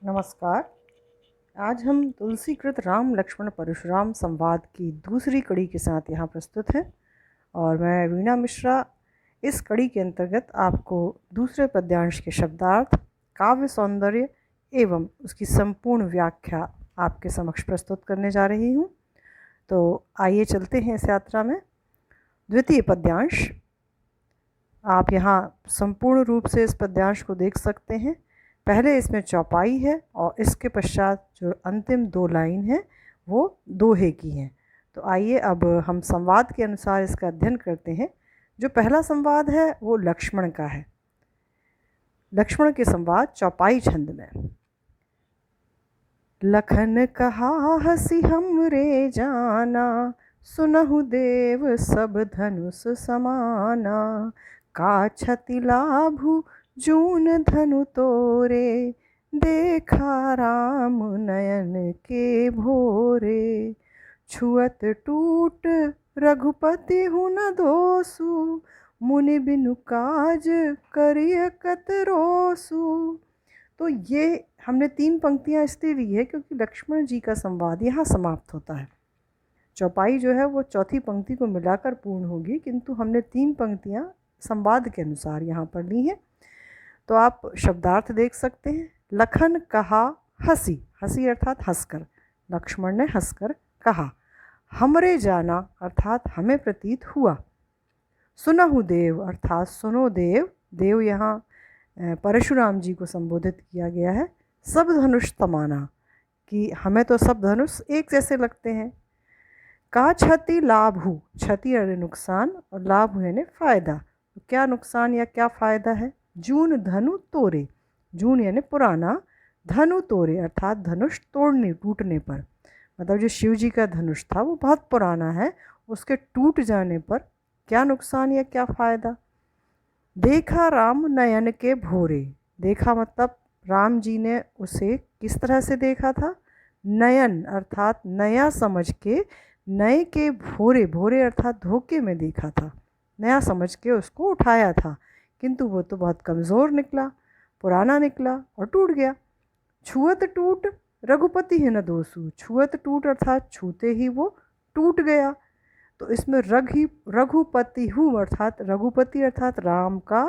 नमस्कार। आज हम तुलसीकृत राम लक्ष्मण परशुराम संवाद की दूसरी कड़ी के साथ यहाँ प्रस्तुत हैं और मैं वीणा मिश्रा इस कड़ी के अंतर्गत आपको दूसरे पद्यांश के शब्दार्थ, काव्य सौंदर्य एवं उसकी संपूर्ण व्याख्या आपके समक्ष प्रस्तुत करने जा रही हूँ। तो आइए चलते हैं इस यात्रा में। द्वितीय पद्यांश, आप यहाँ संपूर्ण रूप से इस पद्यांश को देख सकते हैं। पहले इसमें चौपाई है और इसके पश्चात जो अंतिम दो लाइन है वो दोहे की हैं। तो आइए अब हम संवाद के अनुसार इसका अध्ययन करते हैं। जो पहला संवाद है वो लक्ष्मण का है। लक्ष्मण के संवाद चौपाई छंद में। लखन कहा हसी हमरे जाना, सुनहु देव सब धनुष समाना। का छति लाभु जून धनु तोरे, देखा राम नयन के भोरे। छुअत टूट रघुपति हूँ न दोसु, मुनि बिनु काज करिय कत रोसु। तो ये हमने 3 पंक्तियाँ इसलिए ली है क्योंकि लक्ष्मण जी का संवाद यहाँ समाप्त होता है। चौपाई जो है वो चौथी पंक्ति को मिलाकर पूर्ण होगी, किंतु हमने 3 पंक्तियाँ संवाद के अनुसार यहाँ पर ली हैं। तो आप शब्दार्थ देख सकते हैं। लखन कहा हसी, हसी अर्थात हंसकर, लक्ष्मण ने हंसकर कहा। हमरे जाना अर्थात हमें प्रतीत हुआ। सुनहु देव अर्थात सुनो देव, देव यहाँ परशुराम जी को संबोधित किया गया है। सब धनुष तमाना, कि हमें तो सब धनुष एक जैसे लगते हैं। का क्षति लाभु, क्षति यानी नुकसान और लाभ यानी फायदा। तो क्या नुकसान या क्या फायदा है? जून धनु तोरे, जून यानी पुराना, धनु तोरे अर्थात धनुष तोड़ने टूटने पर। मतलब जो शिव जी का धनुष था वो बहुत पुराना है, उसके टूट जाने पर क्या नुकसान या क्या फायदा? देखा राम नयन के भोरे, देखा मतलब राम जी ने उसे किस तरह से देखा था? नयन अर्थात नया समझ के, नए के भोरे, भोरे अर्थात धोखे में देखा था, नया समझ के उसको उठाया था, किंतु वो तो बहुत कमज़ोर निकला, पुराना निकला और टूट गया। छुअत टूट रघुपति है न दोसु, छुअत टूट अर्थात छूते ही वो टूट गया। तो इसमें रघुपति हूँ अर्थात रघुपति अर्थात राम का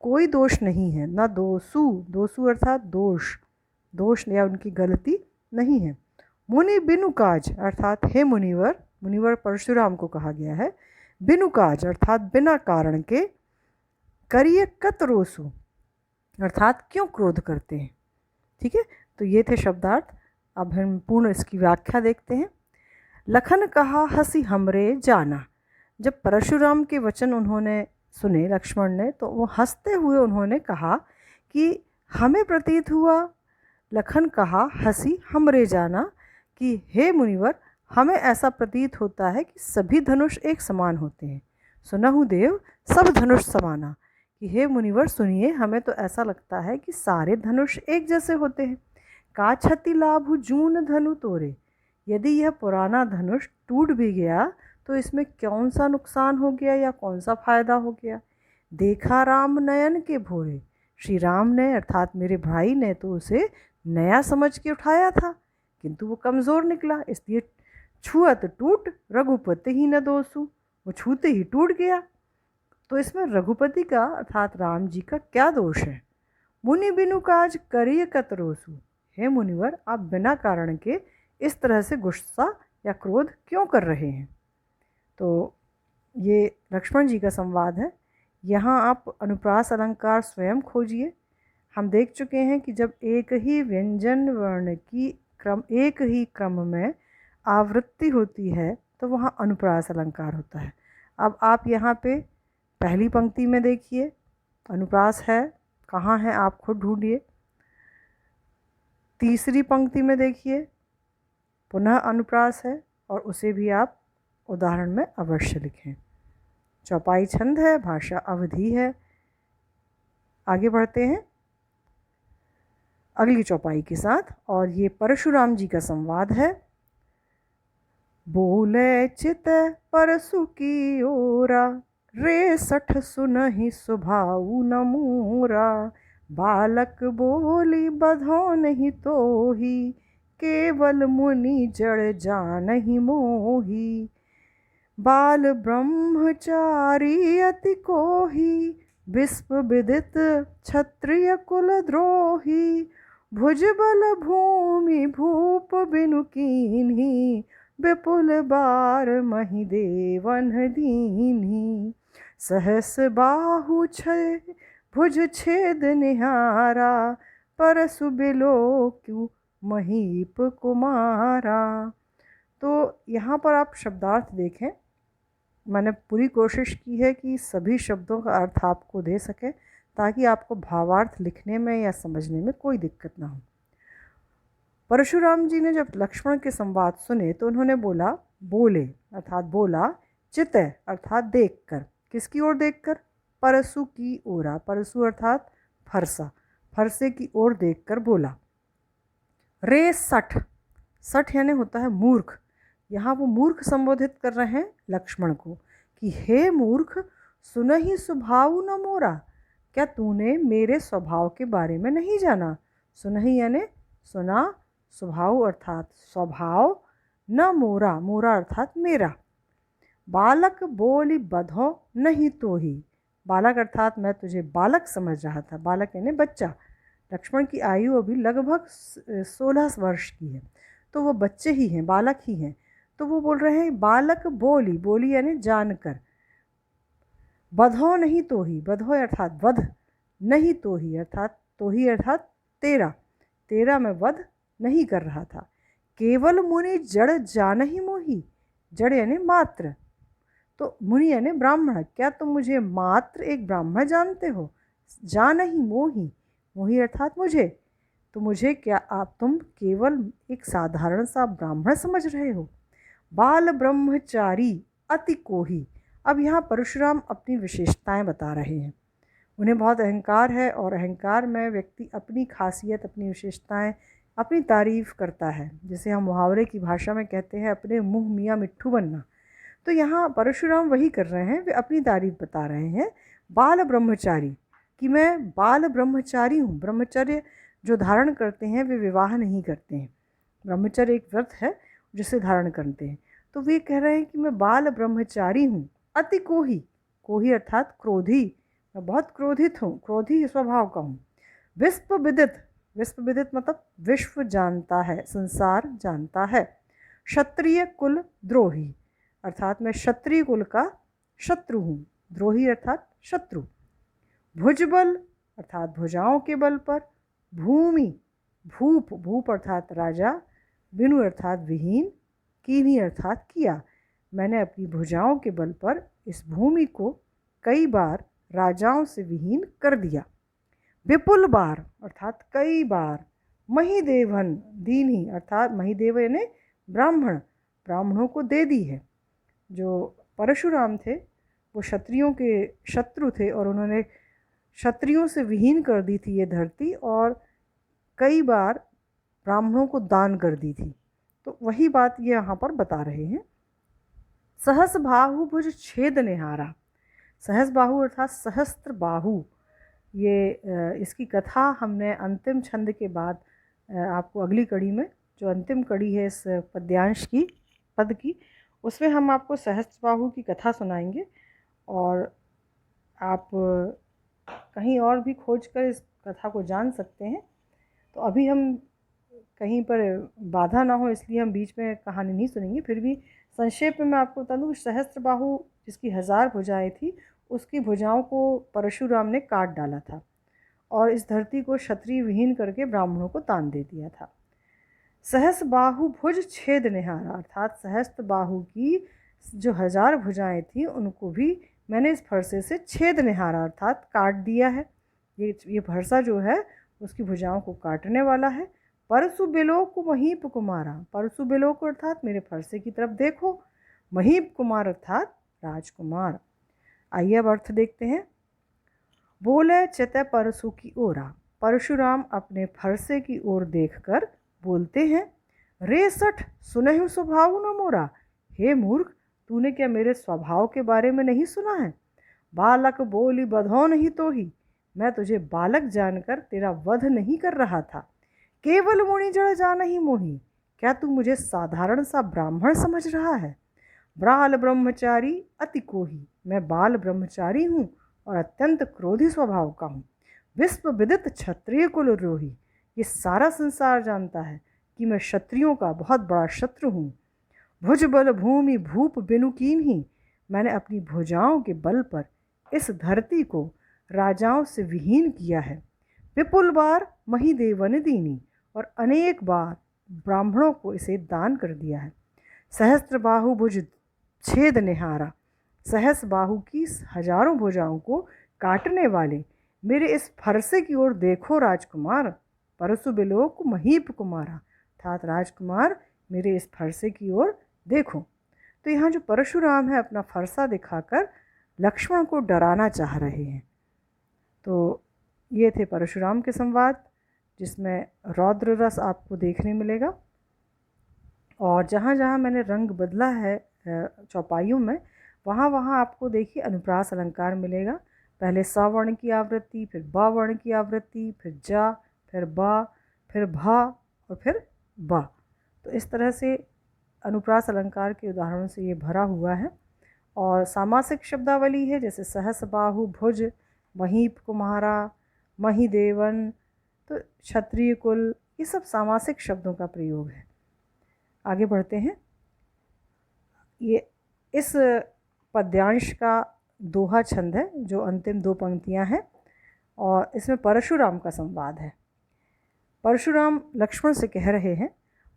कोई दोष नहीं है, न दोसु, दोसु अर्थात दोष, दोष या उनकी गलती नहीं है। मुनि बिनु काज अर्थात हे मुनिवर, मुनिवर परशुराम को कहा गया है। बिनु काज अर्थात बिना कारण के, करिए कत रोसु अर्थात क्यों क्रोध करते हैं। ठीक है, तो ये थे शब्दार्थ। अब हम पूर्ण इसकी व्याख्या देखते हैं। लखन कहा हसी हमरे जाना, जब परशुराम के वचन उन्होंने सुने लक्ष्मण ने, तो वो हंसते हुए उन्होंने कहा कि हमें प्रतीत हुआ। लखन कहा हसी हमरे जाना, कि हे मुनिवर, हमें ऐसा प्रतीत होता है कि सभी धनुष एक समान होते हैं। सुनहु देव सब धनुष समाना, कि हे मुनिवर सुनिए, हमें तो ऐसा लगता है कि सारे धनुष एक जैसे होते हैं। का क्षति लाभ जून धनु तोरे, यदि यह पुराना धनुष टूट भी गया तो इसमें कौन सा नुकसान हो गया या कौन सा फायदा हो गया? देखा राम नयन के भोरे, श्री राम ने अर्थात मेरे भाई ने तो उसे नया समझ के उठाया था, किंतु वो कमज़ोर निकला, इसलिए छुअत टूट रघुपति ही न दोसु, वो छूते ही टूट गया। तो इसमें रघुपति का अर्थात राम जी का क्या दोष है? मुनि बिनु काज करिय कत रोसु, हे मुनिवर, आप बिना कारण के इस तरह से गुस्सा या क्रोध क्यों कर रहे हैं? तो ये लक्ष्मण जी का संवाद है। यहाँ आप अनुप्रास अलंकार स्वयं खोजिए। हम देख चुके हैं कि जब एक ही व्यंजन वर्ण की एक ही क्रम में आवृत्ति होती है तो वहाँ अनुप्रास अलंकार होता है। अब आप यहाँ पे पहली पंक्ति में देखिए अनुप्रास है, कहाँ है आप खुद ढूंढिए। तीसरी पंक्ति में देखिए पुनः अनुप्रास है, और उसे भी आप उदाहरण में अवश्य लिखें। चौपाई छंद है, भाषा अवधि है। आगे बढ़ते हैं अगली चौपाई के साथ, और ये परशुराम जी का संवाद है। बोले चित परसु की ओरा, रे सठ सुनहि सुभाऊ न मूरा। बालक बोली बधो नहीं तोही, केवल मुनि जड़ जानहि मोही। बाल ब्रह्मचारी अति कोही, विस्प विदित क्षत्रिय कुल द्रोही। भुजबल भूमि भूप बिनु कीन्ही, विपुल बार मही देवन दीन्ही। सहस बाहु छय भुज छेद निहारा, परसु बिलोकु महीप कुमारा। तो यहाँ पर आप शब्दार्थ देखें, मैंने पूरी कोशिश की है कि सभी शब्दों का अर्थ आपको दे सके ताकि आपको भावार्थ लिखने में या समझने में कोई दिक्कत ना हो। परशुराम जी ने जब लक्ष्मण के संवाद सुने तो उन्होंने बोला, बोले अर्थात बोला, चित्त अर्थात देखकर। किसकी ओर देखकर? परसु की ओरा। परसु अर्थात फरसा, फरसे की ओर देखकर बोला। रे सठ, सठ यानी होता है मूर्ख। यहाँ वो मूर्ख संबोधित कर रहे हैं लक्ष्मण को कि हे मूर्ख, सुनहि स्वभाव न मोरा। क्या तूने मेरे स्वभाव के बारे में नहीं जाना? सुनहि यानी सुना, स्वभाव अर्थात स्वभाव, न मोरा, मोरा अर्थात मेरा। बालक बोली बधो नहीं तोही। बालक अर्थात मैं तुझे बालक समझ रहा था। बालक यानी बच्चा। लक्ष्मण की आयु अभी लगभग 16 वर्ष की है, तो वो बच्चे ही हैं, बालक ही हैं। तो वो बोल रहे हैं बालक बोली, बोली यानी जानकर। बधो नहीं तोही, बधो अर्थात वध, नहीं तोही अर्थात तोही अर्थात तेरा, तेरा मैं वध नहीं कर रहा था। केवल मुनि जड़ जानहि मोही, जड़ यानी मात्र, तो मुनि यानी ब्राह्मण। क्या तुम मुझे मात्र एक ब्राह्मण जानते हो? जानहि मोही, मोही अर्थात मुझे, तो मुझे क्या आप तुम केवल एक साधारण सा ब्राह्मण समझ रहे हो? बाल ब्रह्मचारी अति कोही। अब यहाँ परशुराम अपनी विशेषताएं बता रहे हैं। उन्हें बहुत अहंकार है और अहंकार में व्यक्ति अपनी खासियत, अपनी विशेषताएं, अपनी तारीफ करता है, जिसे हम मुहावरे की भाषा में कहते हैं अपने मुँह मियाँ मिट्ठू बनना। तो यहाँ परशुराम वही कर रहे हैं, वे अपनी तारीफ बता रहे हैं बाल ब्रह्मचारी, कि मैं बाल ब्रह्मचारी हूँ। ब्रह्मचर्य जो धारण करते हैं वे विवाह नहीं करते हैं। ब्रह्मचर्य एक व्रत है जिसे धारण करते हैं। तो वे कह रहे हैं कि मैं बाल ब्रह्मचारी हूँ, अति कोही, कोही अर्थात क्रोधी, मैं बहुत क्रोधित हूँ, क्रोधी स्वभाव का हूँ। विस्प विदित, विस्प विदित मतलब विश्व जानता है, संसार जानता है। क्षत्रिय कुल द्रोही, अर्थात मैं क्षत्रिय कुल का शत्रु हूँ। द्रोही अर्थात शत्रु। भुजबल अर्थात भुजाओं के बल पर। भूमि, भूप, भूप अर्थात राजा। बिनु अर्थात विहीन। कीन्ही अर्थात किया। मैंने अपनी भुजाओं के बल पर इस भूमि को कई बार राजाओं से विहीन कर दिया। विपुल बार अर्थात कई बार। महिदेवन, दीन्ही अर्थात महिदेव यानी ब्राह्मण, ब्राह्मणों को दे दी है। जो परशुराम थे वो क्षत्रियों के शत्रु थे और उन्होंने क्षत्रियों से विहीन कर दी थी ये धरती, और कई बार ब्राह्मणों को दान कर दी थी। तो वही बात ये यहाँ पर बता रहे हैं। सहस बाहु भुज छेद निहारा। सहस बाहु अर्थात सहस्त्र बाहु, ये इसकी कथा हमने अंतिम छंद के बाद आपको अगली कड़ी में, जो अंतिम कड़ी है इस पद्यांश की, पद की, उसमें हम आपको सहस्त्रबाहु की कथा सुनाएंगे और आप कहीं और भी खोज कर इस कथा को जान सकते हैं। तो अभी हम कहीं पर बाधा ना हो इसलिए हम बीच में कहानी नहीं सुनेंगे। फिर भी संक्षेप में मैं आपको बता दूँ, सहस्त्रबाहु जिसकी 1000 भुजाएँ थी, उसकी भुजाओं को परशुराम ने काट डाला था और इस धरती को क्षत्रिय विहीन करके ब्राह्मणों को दान दे दिया था। सहस बाहु भुज छेद निहारा अर्थात सहस्त्र बाहु की जो 1000 भुजाएँ थी उनको भी मैंने इस फरसे से छेद निहारा अर्थात काट दिया है। ये फरसा जो है उसकी भुजाओं को काटने वाला है। परसु बिलोक महीप कुमारा, परसु बिलोक अर्थात मेरे फरसे की तरफ देखो, महीप कुमार अर्थात राजकुमार। आइए अब अर्थ देखते हैं। बोले चितै परसु की ओरा, परशुराम अपने फरसे की ओर देखकर बोलते हैं, रे सठ सुनहु स्वभाव न मोरा। हे मूर्ख, तूने क्या मेरे स्वभाव के बारे में नहीं सुना है? बालक बोली बधौ नहीं तो ही, मैं तुझे बालक जानकर तेरा वध नहीं कर रहा था। केवल मुनि जड़ जान ही मोही, क्या तू मुझे साधारण सा ब्राह्मण समझ रहा है? ब्राल ब्रह्मचारी अति कोही, मैं बाल ब्रह्मचारी हूँ और अत्यंत क्रोधी स्वभाव का हूँ। विश्व विदित क्षत्रिय कुल रोही, ये सारा संसार जानता है कि मैं क्षत्रियों का बहुत बड़ा शत्रु हूँ। भुज बल भूमि भूप बिनु कीन्ही, मैंने अपनी भुजाओं के बल पर इस धरती को राजाओं से विहीन किया है। विपुल बार महीदेवन दीनी, और अनेक बार ब्राह्मणों को इसे दान कर दिया है। सहस्त्र बाहु भुज छेद निहारा, सहस बाहु की हजारों भुजाओं को काटने वाले मेरे इस फरसे की ओर देखो राजकुमार। परसु बिलोक महीप कुमारा, अर्थात राजकुमार मेरे इस फरसे की ओर देखो। तो यहाँ जो परशुराम है अपना फरसा दिखाकर लक्ष्मण को डराना चाह रहे हैं। तो ये थे परशुराम के संवाद, जिसमें रौद्र रस आपको देखने मिलेगा। और जहाँ जहाँ मैंने रंग बदला है चौपाइयों में, वहाँ वहाँ आपको देखिए अनुप्रास अलंकार मिलेगा। पहले सा वर्ण की आवृत्ति, फिर बा वर्ण की आवृत्ति, फिर जा, फिर बा, फिर भा और फिर बा। तो इस तरह से अनुप्रास अलंकार के उदाहरणों से ये भरा हुआ है। और सामासिक शब्दावली है, जैसे सहस बाहु भुज, महीप कुम्हारा, महीदेवन, तो क्षत्रिय कुल, ये सब सामासिक शब्दों का प्रयोग है। आगे बढ़ते हैं। ये इस पद्यांश का दोहा छंद है, जो अंतिम दो पंक्तियां हैं, और इसमें परशुराम का संवाद है। परशुराम लक्ष्मण से कह रहे हैं,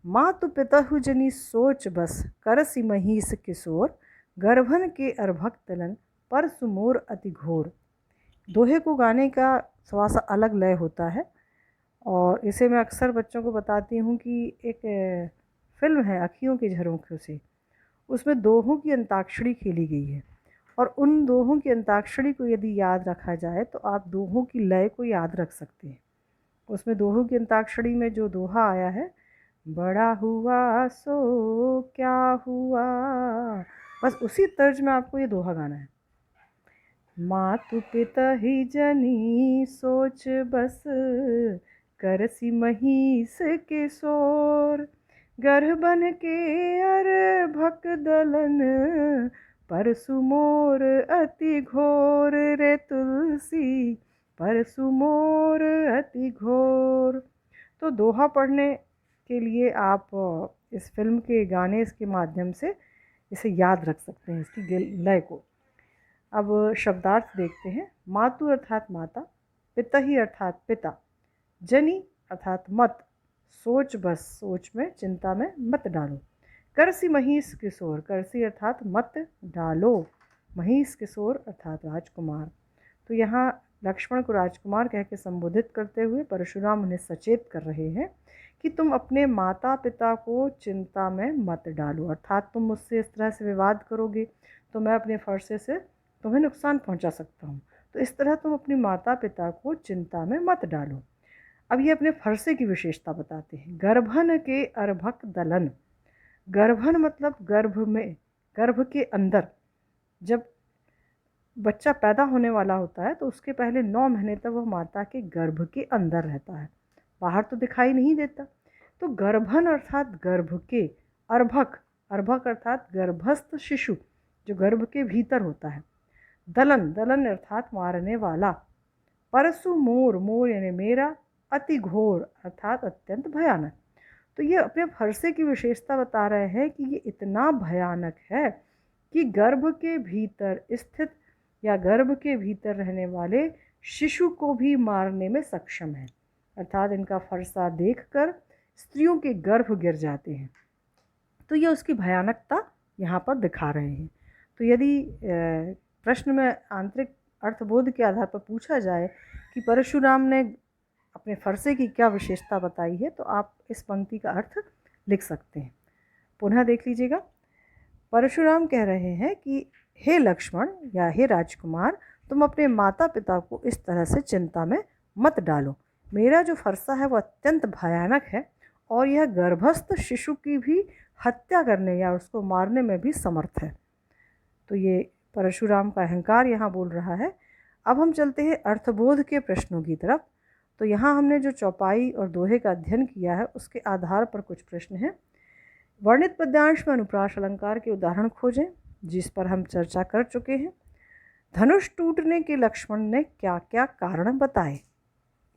मातु पितहु जनी सोच बस, करसी महीस किशोर, गर्भन के अर्भक तलन, पर सुमोर अति घोर। दोहे को गाने का थोड़ा सा अलग लय होता है, और इसे मैं अक्सर बच्चों को बताती हूँ कि एक फिल्म है अखियों के झरोखों से, उसमें दोहों की अंताक्षरी खेली गई है, और उन दोहों की अंताक्षरी को यदि याद रखा जाए तो आप दोहों की लय को याद रख सकते हैं। उसमें दोहों की अंताक्षरी में जो दोहा आया है, बड़ा हुआ सो क्या हुआ, बस उसी तर्ज में आपको ये दोहा गाना है। मातु पिता ही जनी सोच बस, करसी महीस के सोर, गर्भन के अर्भक दलन, परसु मोर अति घोर। रे तुलसी परसु मोर अति घोर। तो दोहा पढ़ने के लिए आप इस फिल्म के गाने के माध्यम से इसे याद रख सकते हैं, इसकी लय को। अब शब्दार्थ देखते हैं। मातु अर्थात माता, पिता ही अर्थात पिता, जनी अर्थात मत, सोच बस, सोच में चिंता में मत डालो। करसी महीस किशोर, करसी अर्थात मत डालो, महीस किशोर अर्थात राजकुमार। तो यहाँ लक्ष्मण को राजकुमार कह के संबोधित करते हुए परशुराम उन्हें सचेत कर रहे हैं कि तुम अपने माता पिता को चिंता में मत डालो, अर्थात तुम मुझसे इस तरह से विवाद करोगे तो मैं अपने फरसे से तुम्हें नुकसान पहुंचा सकता हूं, तो इस तरह तुम अपने माता पिता को चिंता में मत डालो। अब ये अपने फरसे की विशेषता बताते हैं। गर्भन के अर्भक दलन, गर्भन मतलब गर्भ में, गर्भ के अंदर, जब बच्चा पैदा होने वाला होता है तो उसके पहले 9 महीने तक वह माता के गर्भ के अंदर रहता है, बाहर तो दिखाई नहीं देता। तो गर्भन अर्थात गर्भ के, अर्भक, अर्भक अर्थात गर्भस्थ शिशु जो गर्भ के भीतर होता है। दलन, दलन अर्थात मारने वाला। परसु मोर, मोर यानी मेरा, अति घोर अर्थात अत्यंत भयानक। तो ये अपने फरसे की विशेषता बता रहे हैं कि ये इतना भयानक है कि गर्भ के भीतर स्थित या गर्भ के भीतर रहने वाले शिशु को भी मारने में सक्षम है, अर्थात इनका फरसा देखकर स्त्रियों के गर्भ गिर जाते हैं। तो ये उसकी भयानकता यहाँ पर दिखा रहे हैं। तो यदि प्रश्न में आंतरिक अर्थबोध के आधार पर पूछा जाए कि परशुराम ने अपने फरसे की क्या विशेषता बताई है, तो आप इस पंक्ति का अर्थ लिख सकते हैं। पुनः देख लीजिएगा। परशुराम कह रहे हैं कि हे लक्ष्मण या हे राजकुमार, तुम अपने माता पिता को इस तरह से चिंता में मत डालो। मेरा जो फरसा है वो अत्यंत भयानक है और यह गर्भस्थ शिशु की भी हत्या करने या उसको मारने में भी समर्थ है। तो ये परशुराम का अहंकार यहाँ बोल रहा है। अब हम चलते हैं अर्थबोध के प्रश्नों की तरफ। तो यहाँ हमने जो चौपाई और दोहे का अध्ययन किया है उसके आधार पर कुछ प्रश्न हैं। वर्णित पद्यांश में अनुप्रास अलंकार के उदाहरण खोजें, जिस पर हम चर्चा कर चुके हैं। धनुष टूटने के लक्ष्मण ने क्या क्या कारण बताए।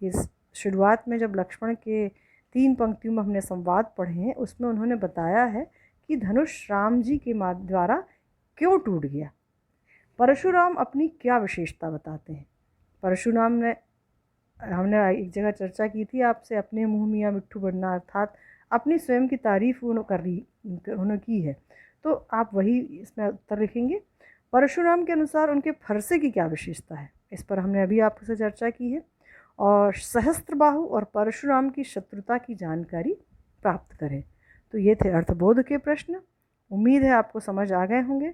इस शुरुआत में जब लक्ष्मण के 3 पंक्तियों में हमने संवाद पढ़े हैं, उसमें उन्होंने बताया है कि धनुष राम जी के द्वारा क्यों टूट गया। परशुराम अपनी क्या विशेषता बताते हैं। परशुराम ने, हमने एक जगह चर्चा की थी आपसे, अपने मुँह मियाँ मिट्ठू बनना, अर्थात अपनी स्वयं की तारीफ उन्होंने की है। तो आप वही इसमें उत्तर लिखेंगे। परशुराम के अनुसार उनके फरसे की क्या विशेषता है, इस पर हमने अभी आपसे चर्चा की है। और सहस्त्रबाहु और परशुराम की शत्रुता की जानकारी प्राप्त करें। तो ये थे अर्थबोध के प्रश्न। उम्मीद है आपको समझ आ गए होंगे,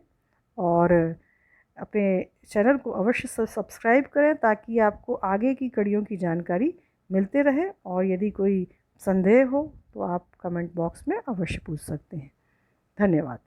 और अपने चैनल को अवश्य सब्सक्राइब करें ताकि आपको आगे की कड़ियों की जानकारी मिलते रहे। और यदि कोई संदेह हो तो आप कमेंट बॉक्स में अवश्य पूछ सकते हैं। धन्यवाद।